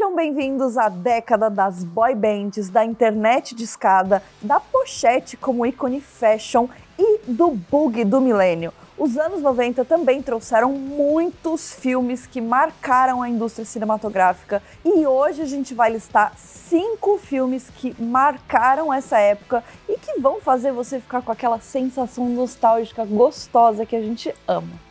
Sejam bem-vindos à década das boy bands, da internet discada, da pochete como ícone fashion e do bug do milênio. Os anos 90 também trouxeram muitos filmes que marcaram a indústria cinematográfica e hoje a gente vai listar 5 filmes que marcaram essa época e que vão fazer você ficar com aquela sensação nostálgica gostosa que a gente ama.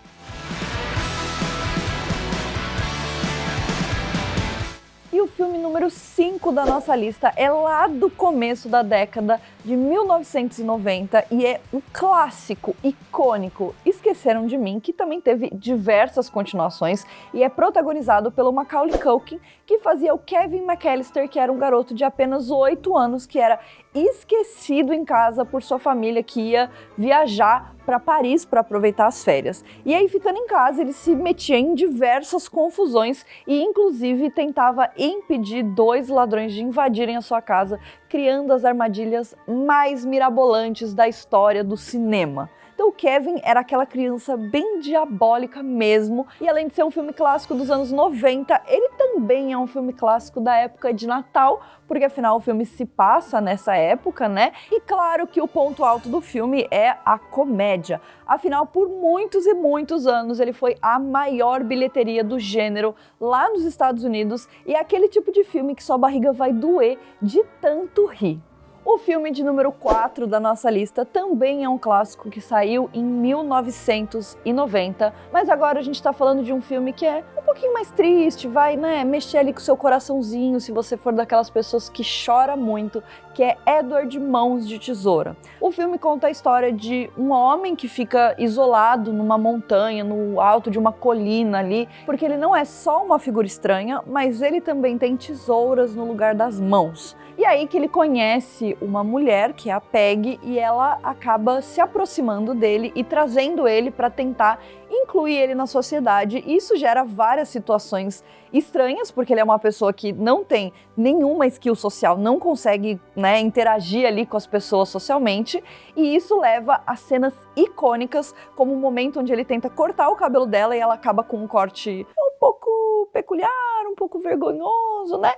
E o filme número 5 da nossa lista é lá do começo da década de 1990 e é o clássico, icônico Esqueceram de Mim, que também teve diversas continuações e é protagonizado pelo Macaulay Culkin, que fazia o Kevin McAllister, que era um garoto de apenas 8 anos, que era esquecido em casa por sua família, que ia viajar para Paris para aproveitar as férias. E aí, ficando em casa, ele se metia em diversas confusões e, inclusive, tentava impedir 2 ladrões de invadirem a sua casa, criando as armadilhas mais mirabolantes da história do cinema. Então o Kevin era aquela criança bem diabólica mesmo, e além de ser um filme clássico dos anos 90, ele também é um filme clássico da época de Natal, porque afinal o filme se passa nessa época, né? E claro que o ponto alto do filme é a comédia. Afinal, por muitos e muitos anos, ele foi a maior bilheteria do gênero lá nos Estados Unidos, e é aquele tipo de filme que sua barriga vai doer de tanto rir. O filme de número 4 da nossa lista também é um clássico que saiu em 1990, mas agora a gente tá falando de um filme que é um pouquinho mais triste, vai, mexer ali com o seu coraçãozinho, se você for daquelas pessoas que chora muito, que é Edward Mãos de Tesoura. O filme conta a história de um homem que fica isolado numa montanha, no alto de uma colina ali, porque ele não é só uma figura estranha, mas ele também tem tesouras no lugar das mãos. E aí que ele conhece uma mulher, que é a Peg, e ela acaba se aproximando dele e trazendo ele para tentar incluir ele na sociedade. E isso gera várias situações estranhas, porque ele é uma pessoa que não tem nenhuma skill social, não consegue, interagir ali com as pessoas socialmente, e isso leva a cenas icônicas, como o momento onde ele tenta cortar o cabelo dela e ela acaba com um corte um pouco peculiar, um pouco vergonhoso, né?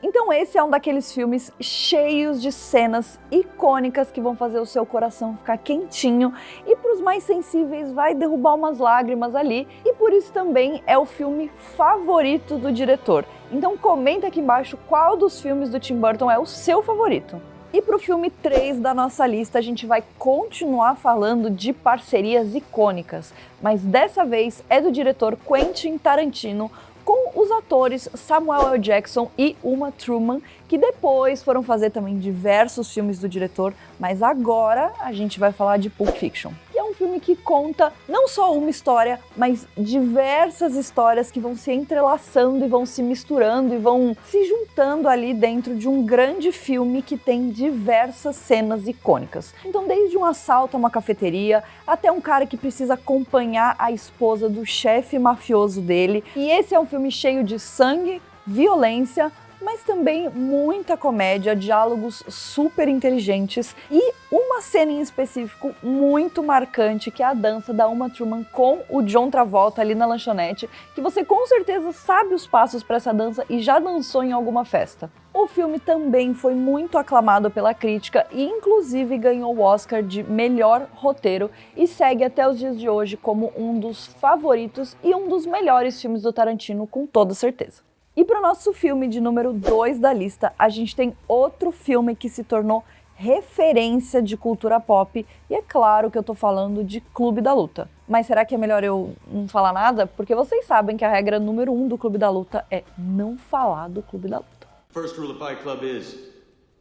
Então esse é um daqueles filmes cheios de cenas icônicas que vão fazer o seu coração ficar quentinho e para os mais sensíveis vai derrubar umas lágrimas ali, e por isso também é o filme favorito do diretor. Então comenta aqui embaixo qual dos filmes do Tim Burton é o seu favorito. E para o filme 3 da nossa lista a gente vai continuar falando de parcerias icônicas, mas dessa vez é do diretor Quentin Tarantino, com os atores Samuel L. Jackson e Uma Thurman, que depois foram fazer também diversos filmes do diretor, mas agora a gente vai falar de Pulp Fiction. E é um filme que conta não só uma história, mas diversas histórias que vão se entrelaçando e vão se misturando e vão se juntando ali dentro de um grande filme que tem diversas cenas icônicas. Então, desde um assalto a uma cafeteria, até um cara que precisa acompanhar a esposa do chefe mafioso dele. E esse é um filme cheio de sangue, violência, mas também muita comédia, diálogos super inteligentes e uma cena em específico muito marcante, que é a dança da Uma Thurman com o John Travolta ali na lanchonete, que você com certeza sabe os passos para essa dança e já dançou em alguma festa. O filme também foi muito aclamado pela crítica e inclusive ganhou o Oscar de melhor roteiro e segue até os dias de hoje como um dos favoritos e um dos melhores filmes do Tarantino, com toda certeza. E para o nosso filme de número 2 da lista, a gente tem outro filme que se tornou referência de cultura pop, e é claro que eu tô falando de Clube da Luta. Mas será que é melhor eu não falar nada? Porque vocês sabem que a regra número 1 do Clube da Luta é não falar do Clube da Luta. First rule of Fight Club is,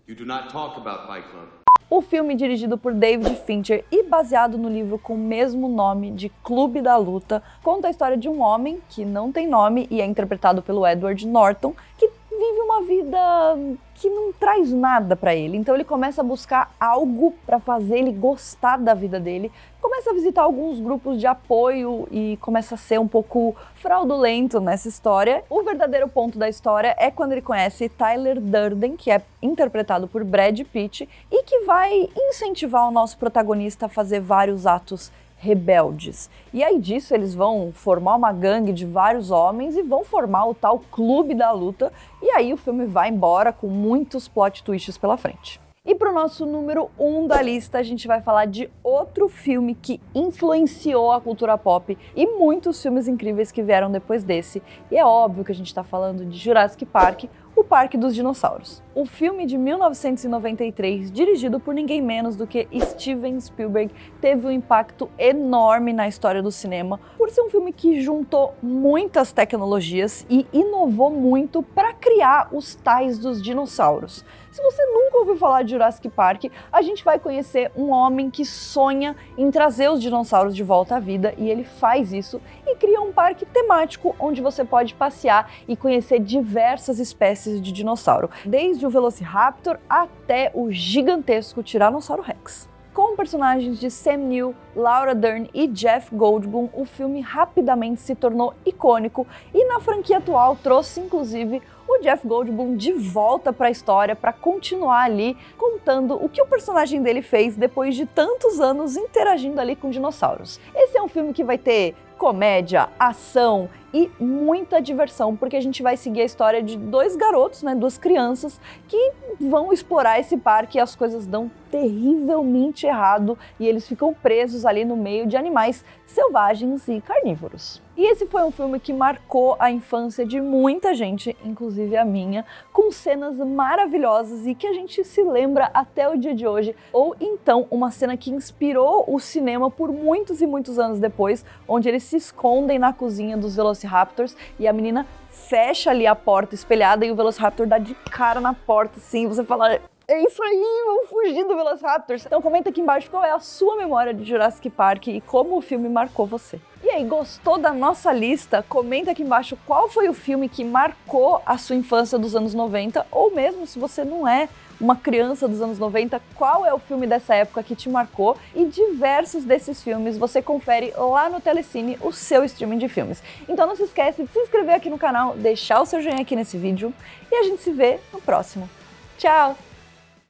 you do not talk about Fight Club. O filme, dirigido por David Fincher e baseado no livro com o mesmo nome de Clube da Luta, conta a história de um homem que não tem nome e é interpretado pelo Edward Norton, que vive uma vida que não traz nada pra ele. Então ele começa a buscar algo pra fazer ele gostar da vida dele, começa a visitar alguns grupos de apoio e começa a ser um pouco fraudulento nessa história. O verdadeiro ponto da história é quando ele conhece Tyler Durden, que é interpretado por Brad Pitt, e que vai incentivar o nosso protagonista a fazer vários atos rebeldes. E aí disso eles vão formar uma gangue de vários homens e vão formar o tal Clube da Luta, e aí o filme vai embora com muitos plot twists pela frente. E para o nosso número 1 da lista, a gente vai falar de outro filme que influenciou a cultura pop e muitos filmes incríveis que vieram depois desse. E é óbvio que a gente está falando de Jurassic Park, o Parque dos Dinossauros. O filme de 1993, dirigido por ninguém menos do que Steven Spielberg, teve um impacto enorme na história do cinema, por ser um filme que juntou muitas tecnologias e inovou muito para criar os tais dos dinossauros. Se você nunca ouviu falar de Jurassic Park, a gente vai conhecer um homem que sonha em trazer os dinossauros de volta à vida, e ele faz isso e cria um parque temático onde você pode passear e conhecer diversas espécies de dinossauro, desde o Velociraptor até o gigantesco Tiranossauro Rex. Com personagens de Sam Neill, Laura Dern e Jeff Goldblum, o filme rapidamente se tornou icônico e na franquia atual trouxe inclusive o Jeff Goldblum de volta para a história para continuar ali contando o que o personagem dele fez depois de tantos anos interagindo ali com dinossauros. Esse é um filme que vai ter comédia, ação e muita diversão, porque a gente vai seguir a história de dois garotos, duas crianças, que vão explorar esse parque e as coisas dão terrivelmente errado e eles ficam presos ali no meio de animais selvagens e carnívoros. E esse foi um filme que marcou a infância de muita gente, inclusive a minha, com cenas maravilhosas e que a gente se lembra até o dia de hoje, ou então uma cena que inspirou o cinema por muitos e muitos anos depois, onde eles se escondem na cozinha dos Velociraptors e a menina fecha ali a porta espelhada e o Velociraptor dá de cara na porta, assim, você fala: é isso aí, vamos fugir do Velociraptor. Então comenta aqui embaixo qual é a sua memória de Jurassic Park e como o filme marcou você. E aí, gostou da nossa lista? Comenta aqui embaixo qual foi o filme que marcou a sua infância dos anos 90, ou mesmo se você não é uma criança dos anos 90, qual é o filme dessa época que te marcou? E diversos desses filmes você confere lá no Telecine, o seu streaming de filmes. Então não se esquece de se inscrever aqui no canal, deixar o seu joinha aqui nesse vídeo e a gente se vê no próximo. Tchau!